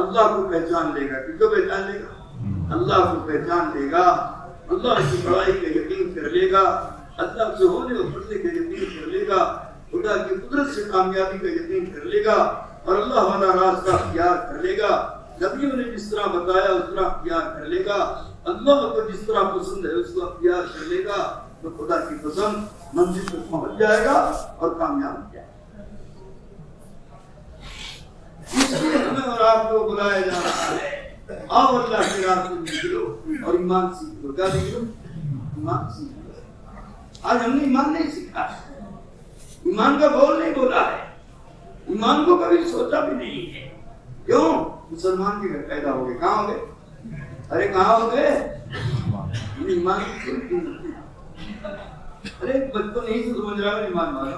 اللہ کو پہچان لے گا. کس کو پہچان لے گا؟ اللہ کو پہچان لے گا. اللہ کی بڑائی کا یقین کر لے گا. اللہ سے ہونے اور بڑھنے کا یقین کر لے گا. خدا کی قدرت سے کامیابی کا یقین کر لے گا اور اللہ والا راستہ اختیار کر لے گا. نبیوں نے جس طرح بتایا اس طرح اختیار کر لے گا. اللہ کو جس طرح پسند ہے اس کو اختیار کر لے گا تو خدا کی پسند منزل تک پہنچ جائے گا اور کامیاب ہو جائے گا. اس لیے ہمیں اور آپ کو بلایا جا رہا ہے آؤ اللہ کے راستے میں نکلو اور ایمان سیکھو. کیا سیکھو؟ ایمان سیکھو. آج ہم نے ایمان نہیں سیکھا. ایمان کا بول نہیں بولا ہے. ایمان کو کبھی سوچا بھی نہیں ہے. کیوں؟ مسلمان کے گھر پیدا ہو گئے. کہاں ہو گئے؟ ارے کہاں ہو گئے؟ ایمان کی ارے بچپن نہیں سے سمجھ رہا ہے ایمان والا.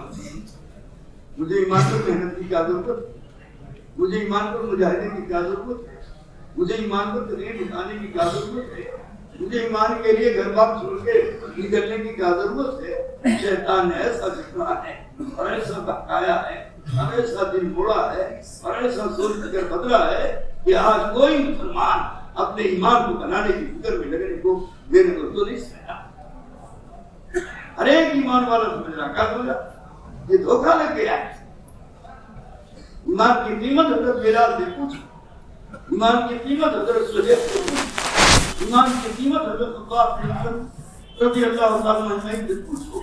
مجھے ایمان پر محنت کی کیا ضرورت؟ مجھے ایمان پر مجاہدے کی کیا ضرورت ہے؟ مجھے ایمان پر تکلیف اٹھانے کی کیا ضرورت ہے؟ مجھے ایمان کے لیے گھر بار چھوڑ کے نکلنے کی کیا ضرورت ہے؟ شیطان نے ایسا سکھایا ہے اور ایسا بہکایا ہے اور ایسا دل موڑا ہے اور ایسا سوچ کر بدلا ہے کہ آج کوئی مسلمان اپنے ایمان کو بنانے کی فکر میں لگنے کو میرے دوستوں نہیں سمجھا. ہر ایک ایمان والا سمجھ رہا. کیا سمجھا؟ یہ دھوکہ لگ گیا ہے. ایمان کی قیمت حضرت بلال سے پوچھو. ایمان کی قیمت حضرت سہیب سے پوچھو. ایمان کی قیمت حضرت عباس بن عمر رضی اللہ تعالیٰ عنہ سے پوچھو.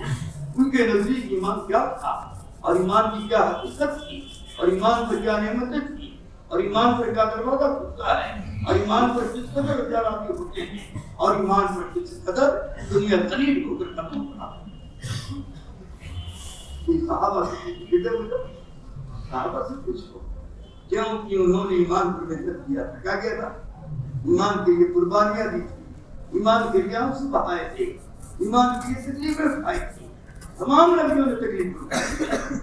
ان کے نزدیک ایمان کیا تھا اور ایمان کی کیا حقیقت تھی اور ایمان پر کیا نعمتیں تھی اور ایمان پر کیا دروازہ کھلتا ہے اور ایمان پر کس قدر اختیارات ہوتے ہیں اور ایمان پر کس قدر دنیا ذلیل ہو کر ختم ہوتا ہے. صحابہ سے صحابہ سے پوچھو کیوں کہ انہوں نے ایمان پر محنت کیا تھا. کیا کیا تھا؟ ایمان کے لیے قربانیاں دی تھی. ایمان کے لیے آنسو بہائے تھے. ایمان کے لیے تکلیفیں اٹھائی تھی. تمام نبیوں نے تکلیف اٹھائی.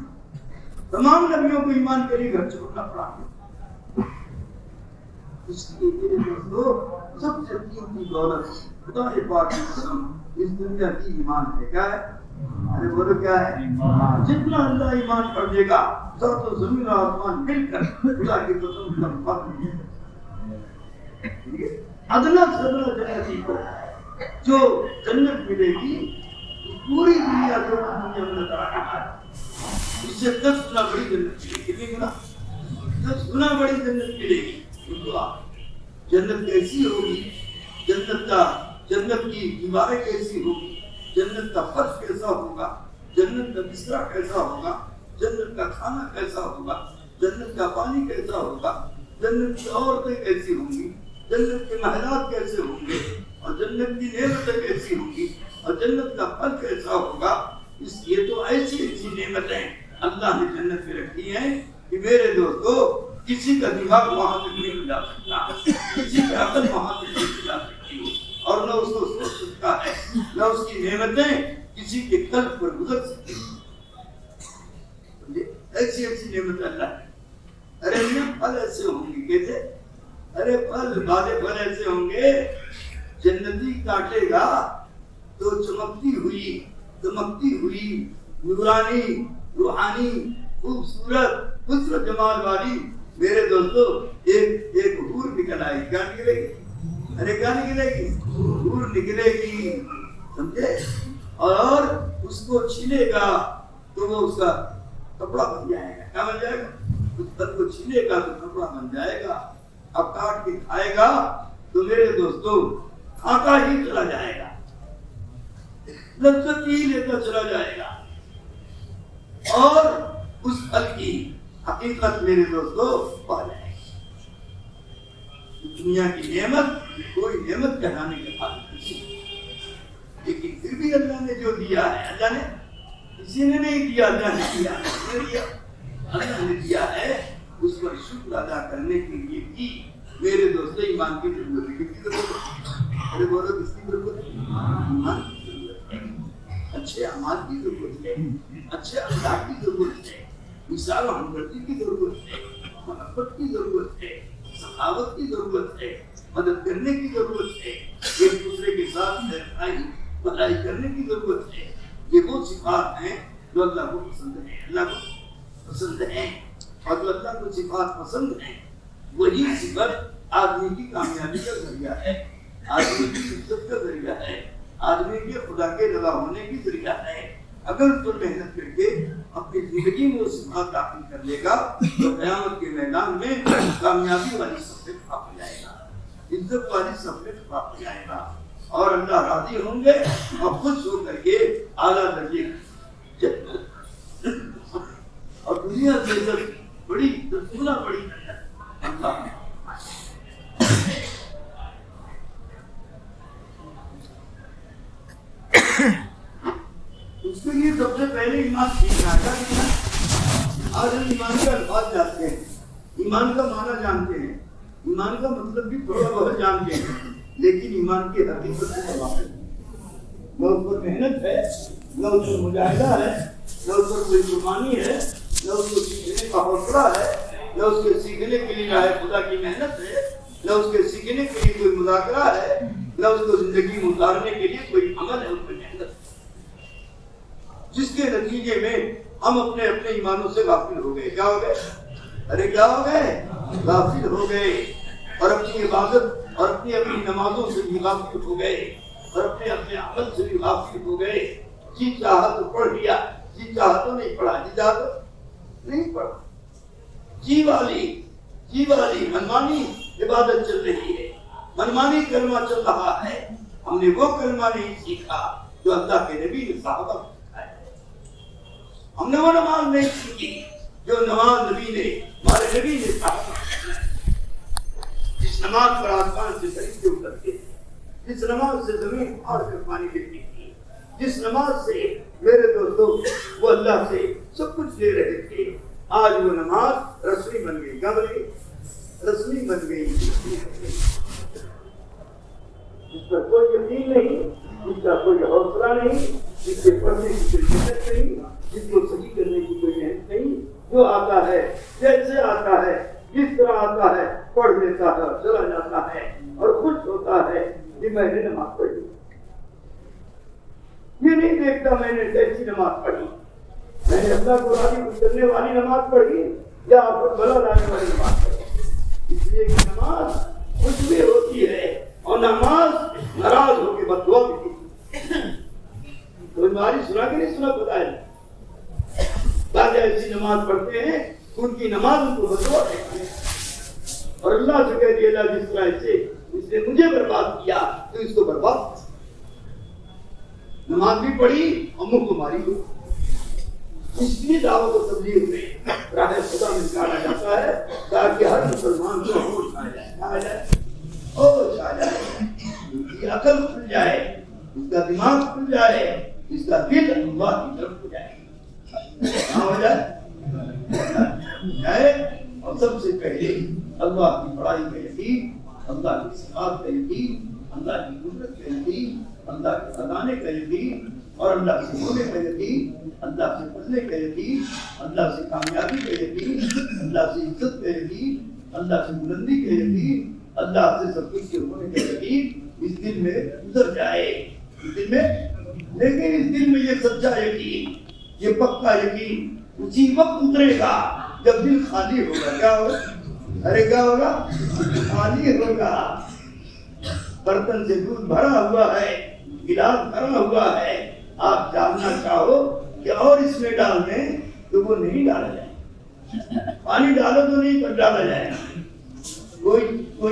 تمام نبیوں کو ایمان کے لیے گھر چھوڑنا پڑا. اس لیے میرے دوستو سب سے قیمتی دولت خدا پاک کی قسم اس دنیا کی ایمان ہے. کیا ہے؟ ارے بولو کیا ہے؟ جتنا اللہ ایمان کر دے گا سب تو زمین اور آسمان مل کر خدا کی قسم کا فرق ہے. ادنا سے ادنا جنتی کو جو جنت ملے گی پوری دنیا جو دنیا میں نظر آ رہا ہے اس سے 10 گنا بڑی جنت ملے گی. کتنی گنا؟ 10 گنا بڑی جنت ملے گی. جنت کیسی ہوگی؟ جنت کی دیواریں کیسی ہوگی؟ جنت کا فرش کیسا ہوگا؟ جنت کا بستر کیسا ہوگا؟ جنت کا کھانا کیسا ہوگا؟ جنت کا پانی کیسا ہوگا؟ جنت کی عورتیں کیسی ہوں گی؟ جنت کے محلات کیسے ہوں گے؟ اور جنت کی نعمتیں کیسی ہوں گی؟ اور جنت کا پھل کیسا ہوگا؟ یہ تو ایسی نعمتیں اللہ نے جنت میں رکھی ہیں کہ میرے دوستو کسی کا دماغ وہاں تک نہیں جا سکتا. کسی کا عقل وہاں تک نہیں جا سکتی اور نہ اس کو سوچ سکتا ہے نہ اس کی نعمتیں کسی کے قلب پر گزر سکتی. ایسی نعمت اللہ ہے. ارے پھل ایسے ہوں گے. کیسے؟ ارے پھل ایسے ہوں گے جنتی کاٹے گا تو چمکتی ہوئی نورانی روحانی خوبصورت جمال والی میرے دوستو ایک حور نکل آئی. کیا نکلے گی؟ ارے کیا نکلے گی؟ حور نکلے گی. سمجھے؟ اور اس کو چھیلے گا تو وہ اس کا کپڑا بن جائے گا. کیا بن جائے گا؟ اس پر کو چھیلے گا تو کپڑا بن جائے گا. اب کاٹ کے کھائے گا تو میرے دوستو کھاتا ہی چلا جائے گا. لذت ہی لیتا چلا جائے گا. اور اس پھل کی حقیقت میرے دوستو پا جائے گی. دنیا کی نعمت کوئی نعمت کہلانے کے قابل نہیں. لیکن پھر بھی اللہ نے جو دیا ہے اللہ نے کسی نے نہیں دیا. اللہ نے دیا. اللہ نے دیا ہے اس پر شکر ادا کرنے کے لیے بھی میرے دوستو ایمان کی ضرورت ہے. کس کی ضرورت ہے؟ ارے بولو کس کی ضرورت ہے؟ ایمان کی ضرورت ہے. اچھے اعمال کی ضرورت ہے. اچھے اخلاق کی ضرورت ہے. مثال و ہمدردی کی ضرورت ہے. محبت کی ضرورت ہے. سخاوت کی ضرورت ہے. مدد کرنے کی ضرورت ہے. ایک دوسرے کے ساتھ بھلائی کرنے کی ضرورت ہے. یہ وہ صفات ہیں جو اللہ کو پسند ہیں. اللہ کو پسند ہیں اور جو اللہ کو صفات پسند ہیں وہی صفت آدمی کی کامیابی کا ذریعہ ہے، آدمی کی عزت کا ذریعہ ہے، آدمی کے خدا کے رضا ہونے کی ذریعہ ہے۔ اگر تو محنت کر کے اپنی زندگی میں وہ صفات داخل کر لے گا تو قیامت کے میدان میں کامیابی والی صفت پاپ جائے گا، عزت والی صفت پاپ جائے گا، اور اللہ راضی ہوں گے اور خوش ہو کر کے اعلیٰ درجے اور دنیا سے بڑی رسولہ بڑی اللہ اس کے لیے سب سے پہلے ایمان سیکھنا ہے۔ آج ہم ایمان کا الفاظ جانتے ہیں، ایمان کا معنی جانتے ہیں، ایمان کا مطلب بھی تھوڑا بہت جانتے ہیں، لیکن ایمان کی حقیقت سے واقف نہیں۔ نہ اس پر محنت ہے، نہ اس پر مجاہدہ ہے، نہ اس پر کوئی قربانی ہے، نہ اس کو سیکھنے کا حوصلہ ہے، نہ اس کے سیکھنے کے لیے راہ خدا کی محنت ہے، نہ اس کے سیکھنے کے لیے کوئی مذاکرہ ہے، نہ اس کو زندگی میں اتارنے کے لیے کوئی عمل ہے، اس میں محنت ہے، جس کے نتیجے میں ہم اپنے اپنے ایمانوں سے غافل ہو گئے۔ کیا ہو گئے؟ ارے کیا ہو گئے؟ غافل ہو گئے، اور اپنی عبادت اور اپنی نمازوں سے بھی غافل ہو گئے، اور اپنے عمل سے بھی غافل ہو گئے۔ جی چاہا تو پڑھ لیا، جی چاہا تو نہیں پڑھا، جی چاہا تو نہیں پڑھا، جی والی منمانی عبادت چل رہی ہے، منمانی کلمہ چل رہا ہے۔ ہم نے وہ کلمہ نہیں سیکھا جو اللہ کے نبی نے صحابہ کو سکھایا ہے، ہم نے وہ نماز نہیں سیکھی جو نماز نبی نے ہمارے نبی نے صحابہ کو سکھایا ہے۔ جس نماز پر آسمان سے فرشتے اترتے تھے، جس نماز سے زمین پھاڑ کر پانی گرتی تھی، جس نماز سے میرے دوستوں وہ اللہ سے سب کچھ لے رہے تھے، آج وہ نماز رسمی بن گئی۔ کیا بن گئی؟ رسمی بن گئی۔ جس پر کوئی یقین نہیں، جس کا کوئی حوصلہ نہیں، جس کے پڑھنے کی کوئی محنت نہیں، جس کو صحیح کرنے کی کوئی محنت نہیں، جو آتا ہے جیسے آتا ہے جس طرح آتا ہے پڑھ لیتا ہے، چلا جاتا ہے اور خوش ہوتا ہے کہ میں نے نماز پڑھی۔ یہ نہیں دیکھتا میں نے کیسی نماز پڑھی، میں نے اللہ کو راضی کرنے والی نماز پڑھی یا آپ کو بھلا لانے والی نماز پڑھی۔ اس لیے کہ نماز کچھ بھی ہوتی ہے اور نماز ناراض ہو کے بد دعا بھی ہوتی ہے۔ تو ہماری سنا کے نہیں سنا پتا ہے، بعض ایسی نماز پڑھتے ہیں ان کی نماز ان کو بد دعا دیتی ہے، اور اللہ سے کہہ دیا اللہ جس طرح سے اس نے مجھے برباد کیا تو اس کو برباد۔ نماز بھی پڑھی اور منہ کو ماری ہوئی، اس لیے دعوت و تبلیغ میں راہ خدا میں نکالا جاتا ہے تاکہ ہر مسلمان کو ہوش آ جائے، ہوش آ جائے، اس کی عقل کھل جائے، اس کا دماغ کھل جائے، اس کا دل اللہ کی طرف ہو جائے، ہو جائے، اور سب سے پہلے اللہ کی بڑائی کا یقین، اللہ کی صفات کا یقین، اللہ کی قدرت کا یقین، اللہ کے خزانے کا یقین، اور اللہ سے ہونے کا یقین، اللہ سے بدلے کا یقین، اللہ سے کامیابی کا یقین، اللہ سے عزت کا یقین، اللہ سے بلندی کا یقین، اللہ سے سب کچھ کے ہونے کا یقین اس دل میں گزر جائے، اس دل میں۔ لیکن اس دل میں یہ سچا یقین، یہ پکا یقین اسی وقت اترے گا جب دل خالی ہوگا۔ کیا ہوگا؟ ارے کیا ہوگا؟ خالی ہوگا۔ برتن سے دودھ بھرا ہوا ہے، گلاس بھرا ہوا ہے، آپ ڈالنا چاہو کہ اور اس میں ڈال دیں تو وہ نہیں ڈالا جائے، پانی ڈالو تو نہیں پر ڈالا جائے گا، کوئی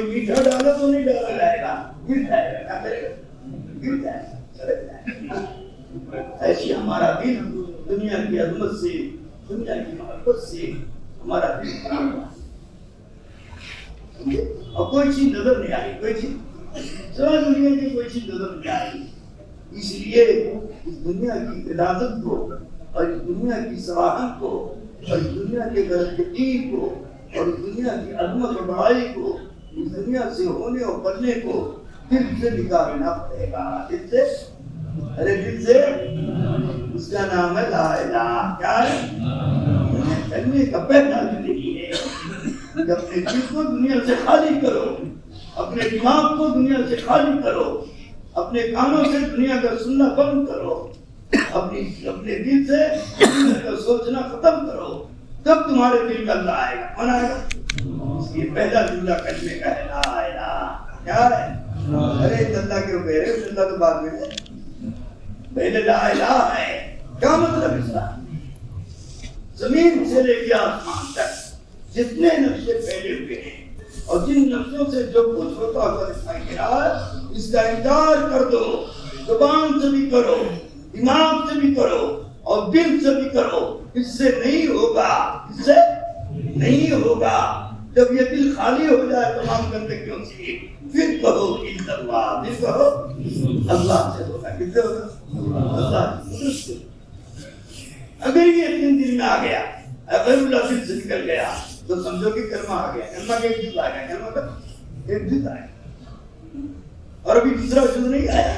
میٹھا ڈالو تو نہیں ڈالا جائے گا، گر جائے گا، کیا کرے گا؟ گر جائے گا، چلے جائے گا۔ ایسی ہمارا دل دنیا کی عظمت سے، دنیا کی محبت سے ہمارا دل خراب ہوا، اور کوئی چیز نظر نہیں آئی، کوئی چیز سارا دنیا کی کوئی چیز نظر نہیں آئی۔ اس لیے اس دنیا کی عدالت کو اور اس دنیا کی سراہن کو اور اس دنیا کے یقین کو اور اس دنیا کی عظمت اور بڑائی کو، اس دنیا سے ہونے اور بننے کو دل سے نکالنا پڑے گا، دل سے۔ ارے دل سے، اس کا نام ہے لا الہ۔ کیا ہے؟ کرنے کا پہلا زندگی ہے کہ اپنے دل کو دنیا سے خالی کرو، اپنے دماغ کو دنیا سے خالی کرو، اپنے کانوں سے دنیا کا سننا بند کرو، اپنے دل سے دنیا کا سوچنا ختم کرو، تب تمہارے دل میں اللہ آئے گا۔ کون آئے گا؟ اس یہ پہلا جملہ کلمے کا ہے، لا الہ، کیا ہے؟ ارے اللہ کیوں کہہ رہے ہو؟ اللہ تو بعد میں ہے، پہلے لا الہ ہے۔ کیا مطلب اس کا؟ زمین سے لے کے آسمان تک جتنے نقشے پھیلے ہوئے ہیں اور جن نقشوں سے جو کچھ ہوتا ہوا دکھائی دے رہا ہے، اس کا انکار کر دو، زبان سے بھی کرو، دماغ سے بھی کرو اور دل سے بھی کرو، اس سے نہیں ہوگا، اس سے نہیں ہوگا۔ جب یہ دل خالی ہو جائے تمام گندگیوں سے، پھر کہو اللہ، پھر کہو اللہ سے ہوگا۔ کس سے ہوگا؟ اللہ سے۔ اگر یہ دل میں آ گیا، اگر اللہ دل سے نکل گیا تو سمجھو کہ کلمہ آ گیا۔ کلمہ کا ایک جز آ گیا، کلمہ کا ایک جز آیا، اور ابھی دوسرا جز نہیں آیا۔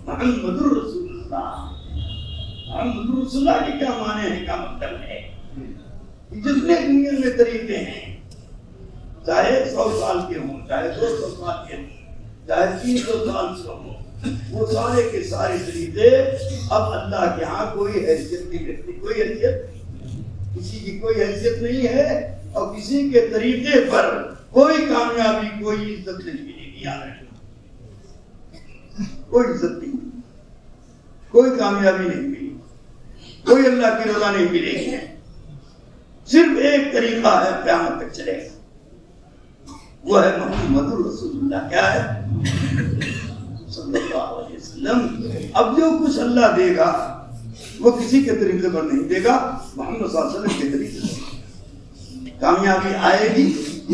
محمد رسول اللہ، محمد رسول اللہ کے کیا معنی ہے، کیا مطلب ہے؟ جتنے دنیا میں طریقے ہیں، چاہے 100 سال کے ہوں، چاہے 200 سال کے ہوں، چاہے 300 سال سے ہوں، وہ سارے کے سارے طریقے اب اللہ کے ہاں کوئی حیثیت نہیں رکھتی، کوئی حیثیت، کسی کی کوئی حیثیت نہیں ہے، اور کسی کے طریقے پر کوئی کامیابی، کوئی عزت نہیں ملے گی۔ یاد رکھنا، کوئی عزت نہیں، کوئی کامیابی نہیں ملے گی، کوئی اللہ کی رضا نہیں ملے گی۔ صرف ایک طریقہ ہے قیامت تک چلے گا، وہ ہے محمد رسول اللہ۔ کیا ہے؟ صلی اللہ علیہ وسلم۔ اب جو کچھ اللہ دے گا وہ کسی کے طریقے پر نہیں دے گا، محمد صلی اللہ علیہ وسلم کے طریقے سے۔ کامیابی آئے گی،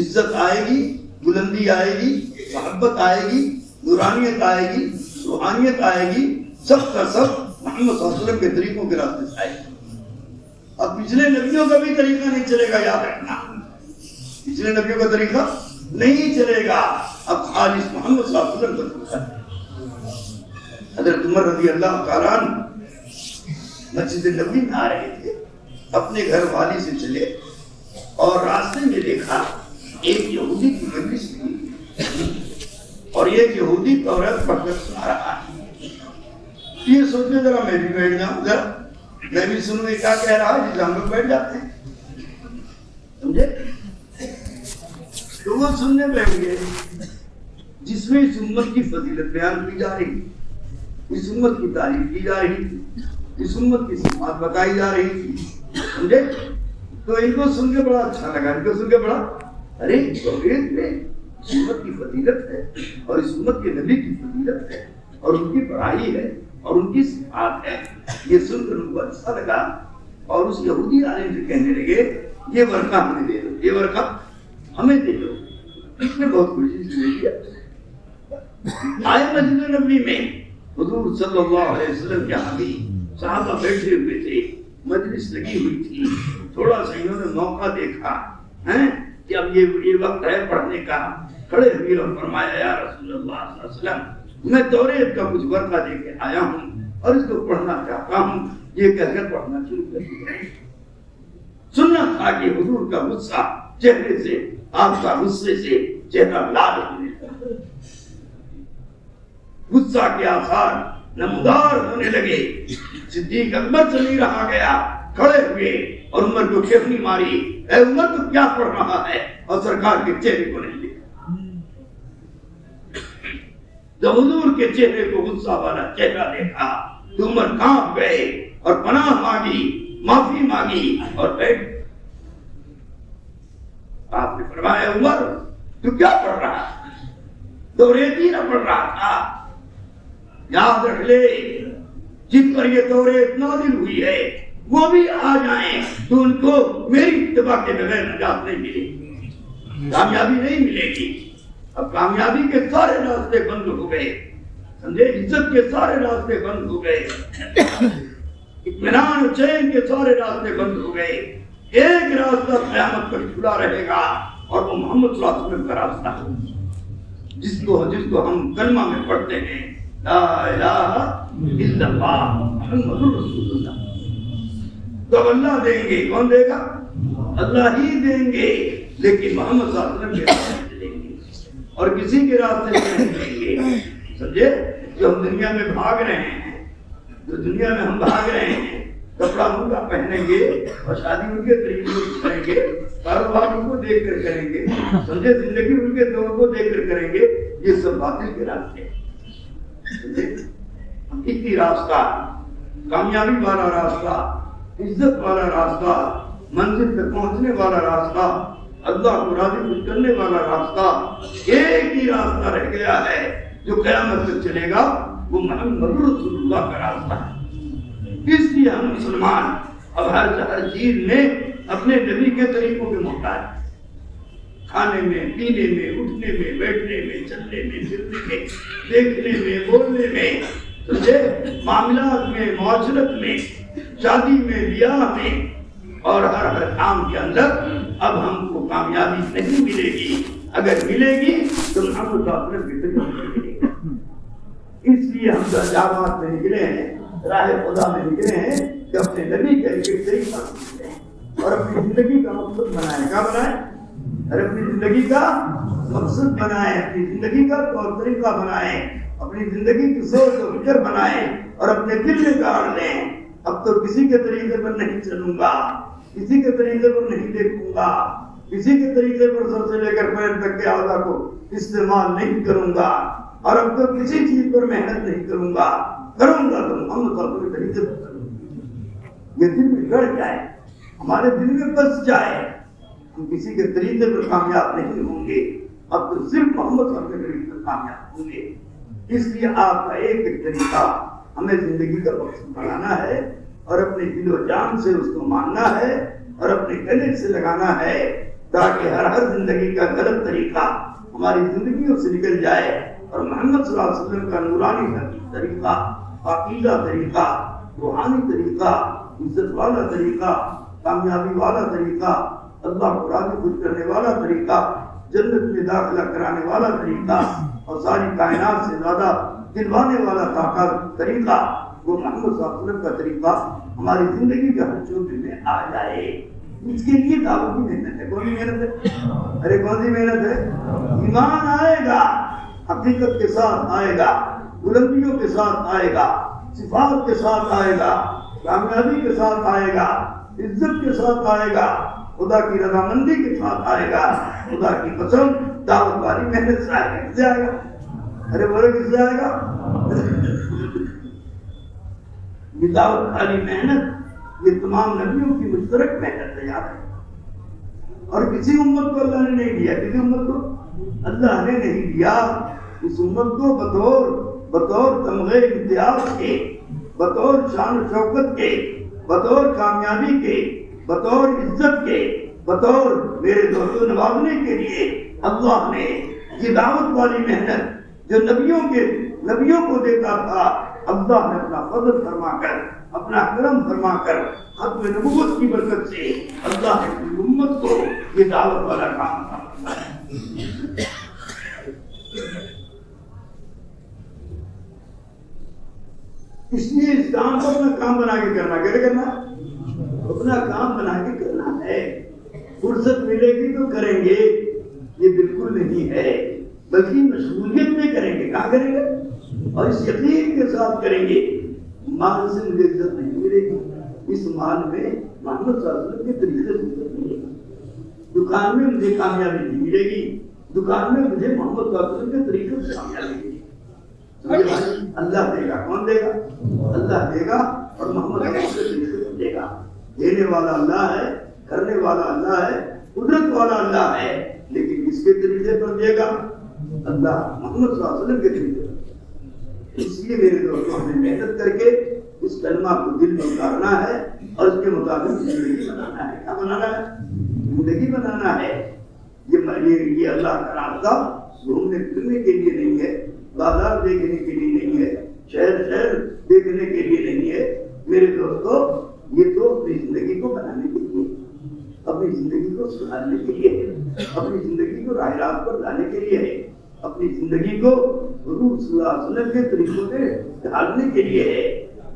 عزت آئے گی، بلندی آئے گی، محبت آئے گی، نورانیت آئے گی، روحانیت آئے گی، سب کا سب محمد صلی اللہ علیہ وسلم کے طریقوں کے راستے سے آئے گی۔ اب پچھلے نبیوں کا بھی طریقہ نہیں چلے گا، یاد رکھنا، پچھلے نبیوں کا طریقہ نہیں چلے گا، اب خالص محمد صلی اللہ علیہ وسلم کا طریقہ ہے۔ حضرت عمر رضی اللہ تعالیٰ عنہ مسجد نبوی میں آ رہے تھے، اپنے گھر والی سے چلے اور راستے میں دیکھا ایک یہودی کی مجلس تھی اور ایک یہودی عورت پڑھ کر سنا رہا ہے۔ یہ سوچنے ذرا میں بھی بیٹھ جاؤں، ذرا میں بھی سنوں گا کیا کہہ رہا ہے، جس ہم لوگ بیٹھ جاتے ہیں، سمجھے؟ تو وہ سننے بیٹھ گئے، جس میں اس امت کی فضیلت بیان کی جا رہی، اس امت کی تعریف کی جا رہی تھی، اس امت کی صفات بتائی جا رہی تھی، سمجھے؟ تو ان کو سن کے بڑا اچھا لگا، ان کو سن کے بڑا، ارے توحید میں اس امت کی فضیلت ہے اور اس امت کے نبی کی فضیلت ہے اور ان کی بڑائی ہے اور ان کی صفات ہے، یہ سن کر ان کو اچھا لگا، اور اس یہودی عالم سے کہنے لگے یہ ورقہ ہمیں دے دو، یہ ورقہ ہمیں دے دو۔ اس نے بہت خوشی سے لے لیا۔ آئے مسجد نبوی میں حضور صلی اللہ علیہ وسلم کے حبیب صحابہ بیٹھے ہوئے تھے، مجلس لگی ہوئی تھی، تھوڑا سا انہوں نے موقع دیکھا کہ اب یہ وقت ہے پڑھنے کا، کھڑے ہوئے اور فرمایا یا رسول اللہ صلی اللہ علیہ وسلم، میں توریت کا کچھ ورقہ دے کے آیا ہوں اور اس کو پڑھنا چاہتا ہوں۔ یہ کہہ کر پڑھنا شروع کر دیا۔ سننا تھا کہ حضور کا غصہ چہرے سے، آپ کا غصے سے چہرہ لال ہونے لگا، غصہ کے آثار نمودار ہونے لگے۔ صدیق اکبر سے نہیں رہا گیا، کھڑے ہوئے اور عمر کو چیخنی ماری، اے عمر تو کیا پڑھ رہا ہے، اور سرکار کے چہرے کو نہیں دیکھا۔ جب حضور کے چہرے کو غصہ والا چہرہ دیکھا تو عمر کانپ گئے اور پناہ مانگی، معافی مانگی اور بیٹھ گئے۔ آپ نے فرمایا عمر تو کیا پڑھ رہا ہے؟ توریت ہی نہ پڑھ رہا تھا؟ یاد رکھ لے، جن پر یہ توریت نازل ہوئی ہے وہ بھی آ جائیں تو ان کو میری اتباع کے بغیر نجات نہیں ملے گی، کامیابی نہیں ملے گی۔ اب کامیابی کے سارے راستے بند ہو گئے، سمجھے؟ عزت کے سارے راستے بند ہو گئے، اطمینان و چین کے سارے راستے بند ہو گئے۔ ایک راستہ قیامت تک کھلا رہے گا اور وہ محمد صلی اللہ علیہ وسلم کا راستہ ہے، جس کو ہم کلمہ میں پڑھتے ہیں، لا الہ الا اللہ محمد رسول اللہ۔ تو اللہ دیں گے، کون دے گا؟ اللہ ہی دیں گے، لیکن محمد صلی اللہ علیہ وسلم کے راستے سے دیں گے اور کسی کے راستے سے نہیں دیں گے، سمجھے؟ جو ہم دنیا میں بھاگ رہے ہیں، جو دنیا میں ہم بھاگ رہے ہیں، کپڑا منگا پہنیں گے اور شادی ان کے طریقے سے کریں گے، کاروبار ان کو دیکھ کر کریں گے، سمجھے، زندگی ان کے دور کو دیکھ کر کریں گے، یہ سب باطل کے راستے ہیں۔ حقیقی راستہ، کامیابی والا راستہ، عزت والا راستہ، منزل تک پہنچنے والا راستہ، اللہ کو راضی خوش کرنے والا راستہ، ایک ہی راستہ رہ گیا ہے جو قیامت تک چلے گا، وہ محمد رسول اللہ کا راستہ ہے۔ اس لیے ہم مسلمان اب ہر چیز میں اپنے نبی کے طریقوں کے محتاج ہیں، کھانے میں، پینے میں، اٹھنے میں، بیٹھنے میں، چلنے میں، پھرنے میں، دیکھنے میں، بولنے میں، سمجھے، معاملات میں، معاشرت میں، شادی میں، بیاہ میں، اور ہر کام کے اندر اب ہم کو کامیابی نہیں ملے گی، اگر ملے گی تو ہم ڈاکٹر کی طریقے ملے گا۔ اس لیے ہم درجات میں نکلے ہیں، راہ خدا میں نکلے ہیں کہ اپنے نبی کے طریقہ سیکھیں اور اپنی زندگی کا مقصد بنائیں۔ کیا بنائیں؟ اور اپنی زندگی کا مقصد بنائیں، اپنی زندگی کا طور طریقہ بنائیں، اپنی زندگی کی سوچ و فکر بنائیں اور اپنے دل میں گاڑ لیں، اب تو کسی کے طریقے پر نہیں چلوں گا، کسی کے طریقے پر نہیں دیکھوں گا، کسی کے طریقے پر سر سے لے کر پیر تک کے اعضاء کو استعمال نہیں کروں گا، اور اب تو کسی چیز پر محنت نہیں کروں گا تو محمد صاحب کے طریقے پر کروں گا۔ یہ دل میں گڑ جائے، ہمارے دل میں بس جائے، ہم کسی کے طریقے پر کامیاب نہیں ہوں گے، اب تو صرف محمد صاحب کے طریقے پر کامیاب ہوں گے۔ اس لیے آپ کا ایک طریقہ ہمیں زندگی کا مقصد بنانا ہے اور اپنے دل و جان سے اس کو ماننا ہے اور اپنے گلے سے لگانا ہے، تاکہ ہر زندگی کا غلط طریقہ ہماری زندگیوں سے نکل جائے اور محمد صلی اللہ علیہ وسلم کا نورانی طریقہ، عقیدہ طریقہ، روحانی طریقہ، عزت والا طریقہ، کامیابی والا طریقہ، اللہ کو راضی خوش کرنے والا طریقہ، جنت میں داخلہ کرانے والا طریقہ اور ساری کائنات سے زیادہ دلوانے والا طاقت طریقہ، وہ محمد صلی اللہ علیہ وسلم کا طریقہ ہماری زندگی کے ہر شعبے میں آ جائے۔ اس کے لیے دعوت کی محنت ہے۔ کون سی محنت ہے؟ ارے کون سی محنت ہے؟ ایمان آئے گا، حقیقت کے ساتھ آئے گا، بلندیوں کے ساتھ آئے گا، صفات کے ساتھ آئے گا، کامیابی کے ساتھ آئے گا، عزت کے ساتھ آئے گا، خدا کی رضامندی کے ساتھ آئے گا، خدا کی قسم دعوت والی محنت سے آئے گا۔ کس سے آئے گا؟ ارے بولے کس سے آئے گا؟ یہ دعوت والی محنت، یہ تمام نبیوں کی مشترک محنت ہے یاد ہے، اور کسی امت کو اللہ نے نہیں دیا، کسی امت کو اللہ نے نہیں دیا، اس امت کو بطور تمغے امتیاز کے، بطور شان و شوکت کے، بطور کامیابی کے، بطور عزت کے، بطور میرے دوستوں نوازنے کے لیے اللہ نے یہ دعوت والی محنت جو نبیوں کو دیتا تھا، اللہ نے اپنا فضل فرما کر، اپنا کرم فرما کر، ختم نبوت کی برکت سے اللہ نے اپنی امت کو یہ دعوت والا کام کرا۔ اس لیے اس کام کو اپنا کام بنا کے کرنا، کیسے کرنا؟ اپنا کام بنا کے کرنا ہے۔ فرصت ملے گی تو کریں گے، یہ بالکل نہیں ہے، بلکہ مشغولیت میں کریں گے۔ کہاں کریں گے؟ اور اس یقین کے ساتھ کریں گے، مال سے مجھے عزت نہیں ملے گی، اس مال میں محمد صلی اللہ علیہ وسلم کے طریقے سے عزت ملے گی، دکان میں مجھے کامیابی نہیں ملے گی، دکان میں مجھے محمد صلی اللہ علیہ وسلم کے طریقے سے کامیابی ملے گی۔ اللہ دے گا، کون دے گا؟ اللہ دے گا، اور محمد صلی اللہ علیہ وسلم کے طریقے سے دے گا۔ دینے والا اللہ ہے، کرنے والا اللہ ہے، قدرت والا اللہ ہے، لیکن کس کے طریقے پر دے گا؟ اللہ محمد صلی اللہ علیہ وسلم کے طریقے پر۔ اس لیے میرے دوستوں، ہمیں محنت کر کے اس کلمہ کو دل میں اتارنا ہے اور اس کے مطابق زندگی بنانا ہے۔ کیا بنانا ہے؟ زندگی بنانا ہے۔ یہ اللہ کا راستہ گھومنے پھرنے کے لیے نہیں ہے، بازار دیکھنے کے لیے نہیں ہے، شہر دیکھنے کے لیے نہیں ہے میرے دوستوں، یہ تو اپنی زندگی کو بنانے کے لیے، اپنی زندگی کو سدھارنے کے لیے ہے، اپنی زندگی کو راہ راست پر لانے کے لیے ہے، اپنی زندگی کو حضور صلی اللہ علیہ وسلم کے طریقوں سے ڈھالنے کے لیے ہے۔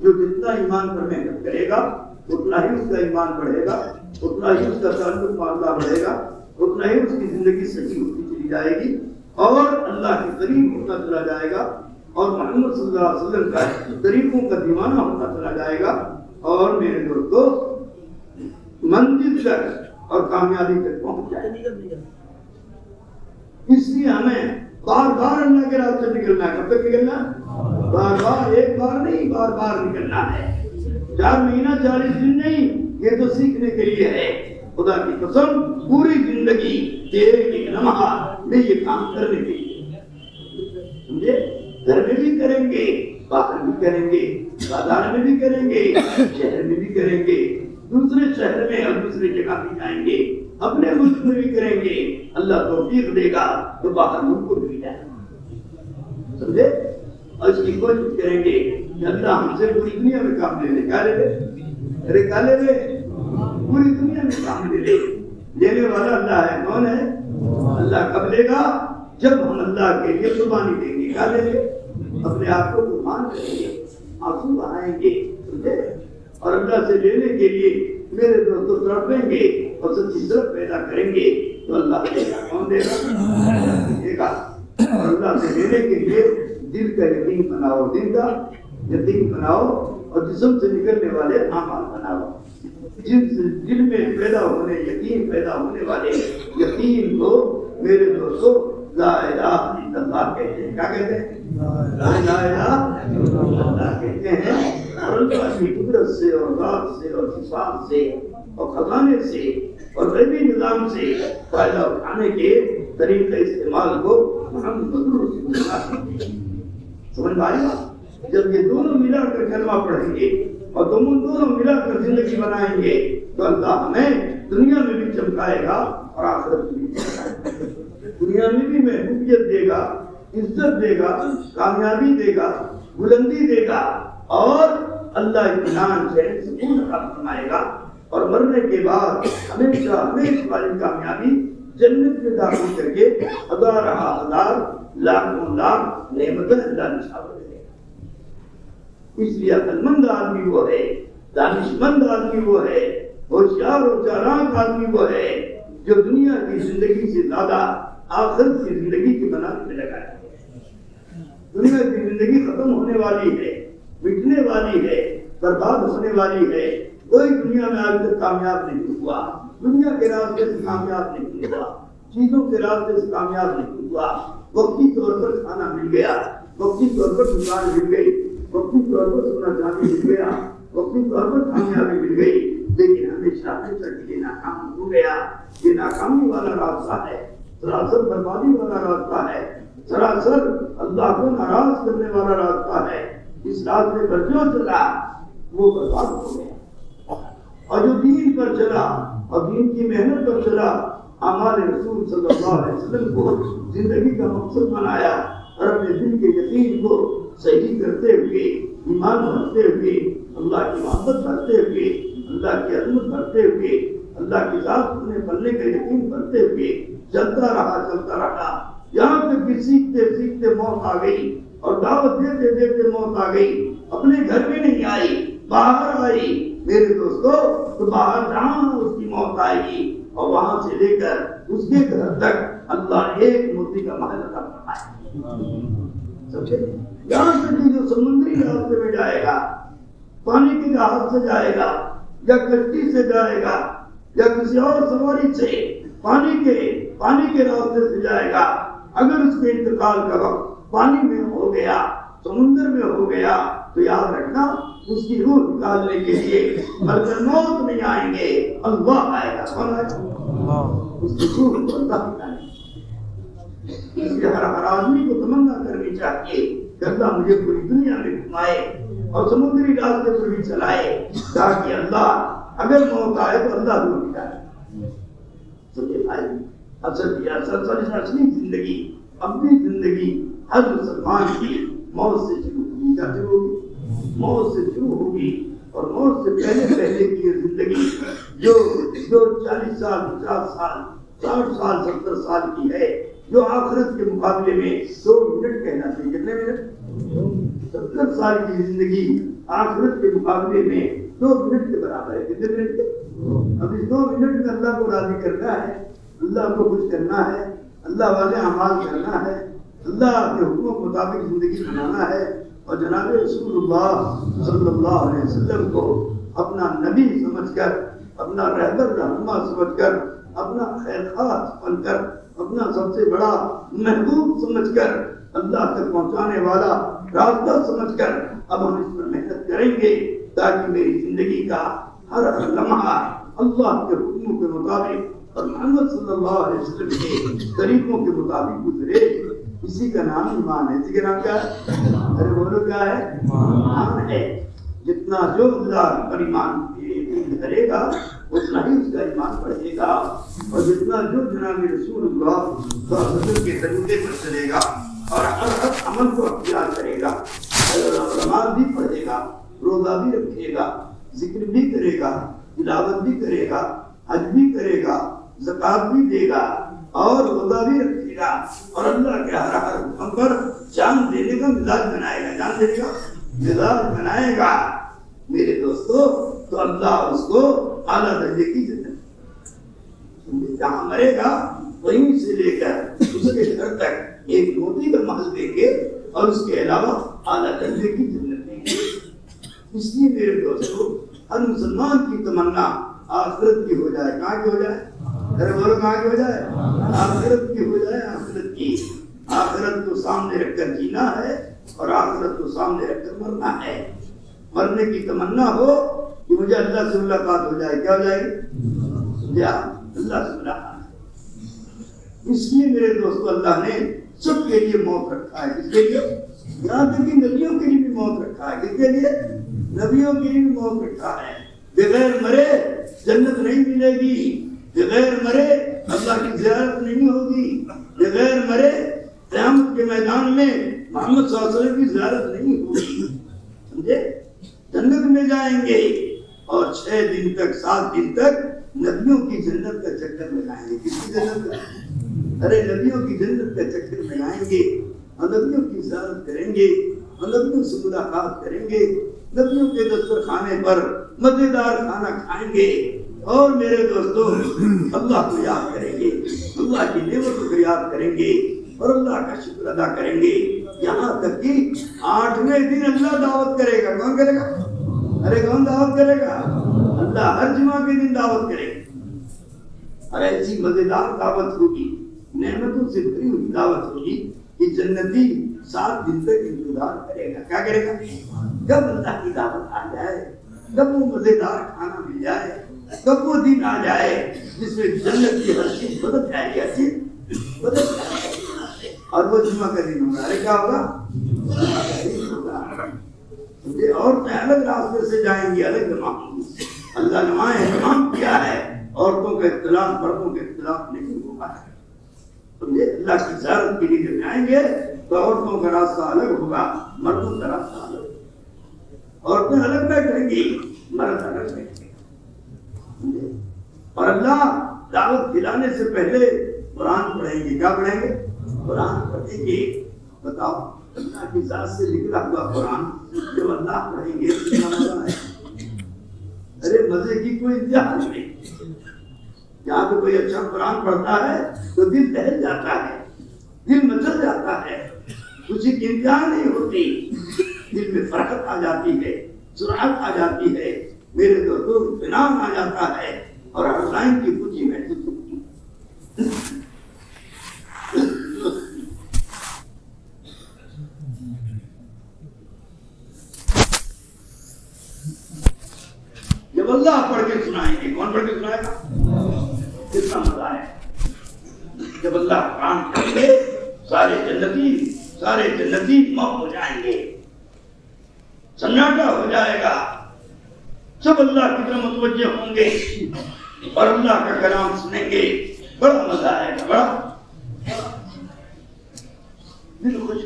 جو جتنا ایمان پر محنت کرے گا اتنا ہی اس کا ایمان بڑھے گا، اتنا ہی اس کا تعلق اللہ بڑھے گا، اتنا ہی اس کی زندگی صحیح ہوتی چلی جائے گی اور اللہ کے قریب ہوتا چلا جائے گا، اور محمد صلی اللہ علیہ وسلم کا طریقوں کا دیوانہ ہوتا چلا جائے گا، اور میرے دوستو منزل تک اور کامیابی تک پہنچ جائے. اس لیے ہمیں بار بار اللہ کے راستے نکلنا ہے. کب تک نکلنا؟ بار بار، ایک بار نہیں، بار بار نکلنا ہے. 4 مہینہ 40 دن نہیں، یہ تو سیکھنے کے لیے ہے. خدا کی قسم پوری زندگی ایک لمحہ میں یہ کام کرنے کے لیے. سمجھے؟ گھر میں بھی کریں گے، باہر بھی کریں گے، بازار میں بھی کریں گے، شہر میں بھی کریں گے، دوسرے شہر میں اور دوسری جگہ بھی جائیں گے، اپنے ملک میں بھی کریں گے. اللہ توفیق دے گا تو باہر ملک کو بھی جائیں گے. سمجھے؟ اور اس کی کوشش کریں گے کہ اللہ ہم سے پوری دنیا میں کام لے لے. کیا لے لے؟ ارے کیا لے لے؟ پوری دنیا میں کام لے لے. لینے والا اللہ ہے. کون ہے؟ اللہ. کب لے گا؟ جب ہم اللہ کے لیے قربانی دیں گے. کیا لے لے؟ اپنے آپ کو قربان کریں گے، آنسو بہائیں گے. اور اللہ سے لینے کے لیے میرے دوستوں تڑپیں گے اور سچی طرف پیدا کریں گے تو اللہ دے گا. کون دے گا؟ دے گا. اور اللہ سے لینے کے لیے دل کا یقین بناؤ، دل کا یقین بناؤ اور جسم سے نکلنے والے اعمال بناؤ. جن میں پیدا ہونے یقین پیدا ہونے والے یقین کو میرے دوستوں لا الہ الا اللہ کہتے ہیں. کیا کہتے ہیں؟ لا الہ الا اللہ کہتے ہیں. اور اللہ کی قدرت سے اور ذات سے اور صفات سے اور خزانے سے اور غیبی نظام سے فائدہ اٹھانے کے طریقے استعمال کو محمد رسول اللہ کہتے ہیں. سمجھ آئے گا؟ جب یہ دونوں ملا کر کلمہ پڑھیں گے اور دونوں ملا کر زندگی بنائیں گے تو اللہ ہمیں دنیا میں بھی چمکائے گا اور آخرت میں بھی چمکائے گا. دنیا میں بھی محبوبیت دے گا، عزت دے گا، کامیابی دے گا، بلندی دے گا اور اللہ اطمینان سے سکون عطا فرمائے گا. اور مرنے کے بعد ہمیشہ ہمیشہ والی کامیابی جنت میں داخل کر کے ہزار لاکھوں لاکھ نعمتیں اللہ نشان دے گا. اس لیے عقل مند آدمی وہ ہے، دانش مند آدمی وہ ہے، ہوشیار اور چالاک آدمی وہ ہے جو دنیا کی زندگی سے زیادہ آخرت کی زندگی کی بنانے میں لگا ہے. دنیا کی زندگی ختم ہونے والی ہے، مٹنے والی ہے، برباد ہونے والی ہے. کوئی دنیا میں آج تک کامیاب نہیں ہوا، دنیا کے راستے سے کامیاب نہیں ہوا، چیزوں کے راستے سے کامیاب نہیں ہوا. وقتی طور پر کھانا مل گیا، وقتی طور پر دکان مل گئی، وقتی طور پر سونا چاندی مل گیا، وقتی طور پر کامیابی مل گئی، لیکن ہمیشہ یہ ناکام ہو گیا. یہ ناکامی والا راستہ ہے، سراسر بربادی والا راستہ ہے، سراسر اللہ کو ناراض کرنے والا راستہ ہے. اس راستے پر جو چلا وہ برباد ہو گیا. اور جو دین پر چلا اور دین کی محنت پر چلا، اعمال رسول صلی اللہ علیہ وسلم کو زندگی کا مقصد بنایا اور اپنے دل کے یقین کو صحیح کرتے ہوئے، ایمان بھرتے ہوئے، اللہ کی محبت بھرتے ہوئے، اللہ کی عظمت بھرتے ہوئے، اللہ کی ذات میں پلنے کا یقین بھرتے ہوئے چلتا رہا یہاں تک کہ سیکھتے سیکھتے موت آ گئی اور دعوت دیتے دیتے موت آ گئی. اپنے گھر میں نہیں آئی، باہر آئی. میرے دوستو تو باہر جہاں اس کی موت آئے گی اور وہاں سے لے کر اس کے گھر تک اللہ ایک موتی کا محل عطا فرمائے. سمجھے؟ یہاں تک کہ جو سمندری راستے میں جائے گا، پانی کے جہاز سے جائے گا یا کشتی سے جائے گا یا کسی اور سواری سے پانی کے راستے سے جائے گا، اگر اس کے انتقال کا وقت پانی میں ہو گیا، سمندر میں ہو گیا تو یاد رکھنا اس کی روح نکالنے کے لیے ملک موت نہیں آئیں گے، اللہ آئے گا. کون آئے گا؟ اس کی روح کو اللہ نکالے گا. اس لیے ہر آدمی کو تمنا کرنی چاہیے کہ اللہ مجھے پوری دنیا میں گھمائے اور سمندری راستے پر بھی چلائے تاکہ اللہ اگر موت آئے تو اللہ روح نکالے. سمجھے بھائی؟ اصلی زندگی، اپنی زندگی ہر مسلمان کی موت سے شروع ہوگی، موت سے شروع ہوگی. اور موت سے پہلے کی زندگی جو 40 سال، 50 سال، 60 سال، 70 سال کی ہے، جو آخرت کے مقابلے میں 2 منٹ کہنا چاہیے. کتنے منٹ؟ 70 سال کی زندگی آخرت کے مقابلے میں 2 منٹ کے برابر ہے. کتنے منٹ کے؟ اب اس 2 منٹ میں اللہ کو راضی کرنا ہے، اللہ کو خوش کرنا ہے، اللہ والے اعمال کرنا ہے، اللہ کے حکموں کے مطابق زندگی بنانا ہے اور جناب رسول اللہ صلی اللہ علیہ وسلم کو اپنا نبی سمجھ کر اپنا رہبر رہنما سمجھ کر، اپنا خیر خواہ بن کر، اپنا سب سے بڑا محبوب سمجھ کر، اللہ تک پہنچانے والا راستہ سمجھ کر اب ہم اس پر محنت کریں گے تاکہ میری زندگی کا ہر لمحہ اللہ کے حکموں کے مطابق اور محمد صلی اللہ علیہ وسلم کے طریقوں کے مطابق گزرے۔ اسی کا نام ایمان ہے۔ اسی کا نام کیا ہے؟ ارے بولو کیا ہے؟ ایمان ہے۔ جتنا جو اللہ پر ایمان کرے گا اتنا ہی اس کا ایمان بڑھے گا، اور جتنا جو جناب رسول اللہ صلی اللہ علیہ وسلم کے طریقے پر چلے گا اور ہر عمل کو اختیار کرے گا، نماز بھی پڑھے گا، روزہ بھی رکھے گا، ذکر بھی کرے گا، تلاوت بھی کرے گا، حج بھی کرے گا، زکات بھی دے گا اور روزہ بھی رکھے گا، اور اللہ کے ہر حکم پر جان دینے کا مزاج بنائے گا، جان دینے کا مزاج بنائے گا میرے دوستو، تو اللہ اس کو اعلیٰ درجے کی جنت جہاں مرے گا وہیں سے لے کر اس کے گھر تک ایک موتی کا محل دیں گے اور اس کے علاوہ اعلیٰ درجے کی جنت دیں گے۔ اس لیے میرے دوستو ہر مسلمان کی تمنا آخرت کی ہو جائے۔ کہاں کی ہو جائے؟ ارے بولو کہاں کی ہو جائے؟ آخرت کی ہو جائے۔ آخرت کی، آخرت کو سامنے رکھ کر جینا ہے اور آخرت کو سامنے رکھ کر مرنا ہے۔ مرنے کی تمنا ہو کہ مجھے اللہ سے ملاقات ہو جائے، کیا ہو جائے گی؟ اللہ سے ملاقات۔ اس لیے میرے دوستو اللہ نے سب کے لیے موت رکھا ہے۔ کس کے لیے؟ یہاں تک کہ نبیوں کے لیے بھی موت رکھا ہے۔ کس کے لیے؟ نبیوں کے لیے بھی موت رکھا ہے۔ بغیر مرے جنت نہیں ملے گی، بغیر مرے اللہ کی زیارت نہیں ہوگی، بغیر مرے قیامت کے میدان میں محمد صلی اللہ علیہ وسلم کی زیارت نہیں ہوگی۔ سمجھے؟ جنت میں جائیں گے اور 6 دن تک 7 دن تک نبیوں کی جنت کا چکر لگائیں گے۔ کس کی جنت کا؟ ارے نبیوں کی جنت کا چکر لگائیں گے اور نبیوں کی زیارت کریں گے اور نبیوں سے ملاقات کریں گے، نبیوں کے دسترخوانے پر مزیدار کھانا کھائیں گے اور میرے دوستو اللہ کو یاد کریں گے، اللہ کی نعمتوں کو یاد کریں گے اور اللہ کا شکر ادا کریں گے، یہاں تک کہ 8ویں دن اللہ دعوت کرے گا۔ کون کرے گا؟ ارے کون دعوت کرے گا؟ اللہ ہر جمعہ کے دن دعوت کرے گا، اور ایسی مزیدار دعوت ہوگی، نعمتوں سے بھری ہوئی دعوت ہوگی کہ جنتی 7 دن تک انتظار کرے گا۔ کیا کرے گا؟ کب اللہ کی دعوت آ جائے، کب وہ مزیدار کھانا مل جائے، کب وہ دن آ جائے جس میں جنت کی ہر چیز بدل جائے گی، ہر چیز بدل جائے گی، اور وہ جمعہ کا دن ہوگا۔ ارے کیا ہوگا؟ عورتیں الگ راستے سے جائیں گی، الگ جمع ہوں گی۔ اللہ نے اہتمام کیا ہے، عورتوں کا اختلاف مردوں کے اختلاف نہیں ہوگا۔ اللہ کی زیارت کے لیے جب جائیں گے تو عورتوں کا راستہ الگ ہوگا، مردوں کا راستہ الگ ہوگا، عورتیں الگ بیٹھیں گی، مرد الگ بیٹھیں گے، اور اللہ دعوت کھلانے سے پہلے قرآن پڑھیں گے۔ کیا پڑھیں گے؟ قرآن پڑھیں گے۔ بتاؤ اللہ کی ذات سے نکلا ہوا قرآن جب اللہ پڑھیں گے کتنا مزہ ہے۔ ارے مزے کی کوئی انتہا نہیں۔ جہاں پہ کوئی اچھا قرآن پڑھتا ہے تو دل دہل جاتا ہے، دل مچل جاتا ہے، کسی کی انتہا نہیں ہوتی، دل میں فرحت آ جاتی ہے، سرعت آ جاتی ہے، میرے دوستوں اطمینان آ جاتا ہے اور ہر لائن کی خوشی محسوس ہوتی ہے۔ جب اللہ پڑھ کے سنائیں گے، کون پڑھ کے سنائے گا؟ کتنا مزہ ہے جب اللہ قرآن پڑھ کے سارے جنتی موت ہو جائیں گے، سناٹا ہو جائے گا، سب اللہ کی طرف متوجہ ہوں گے اور اللہ کا کلام سنیں گے، بڑا مزہ آئے گا، بڑا دل خوش،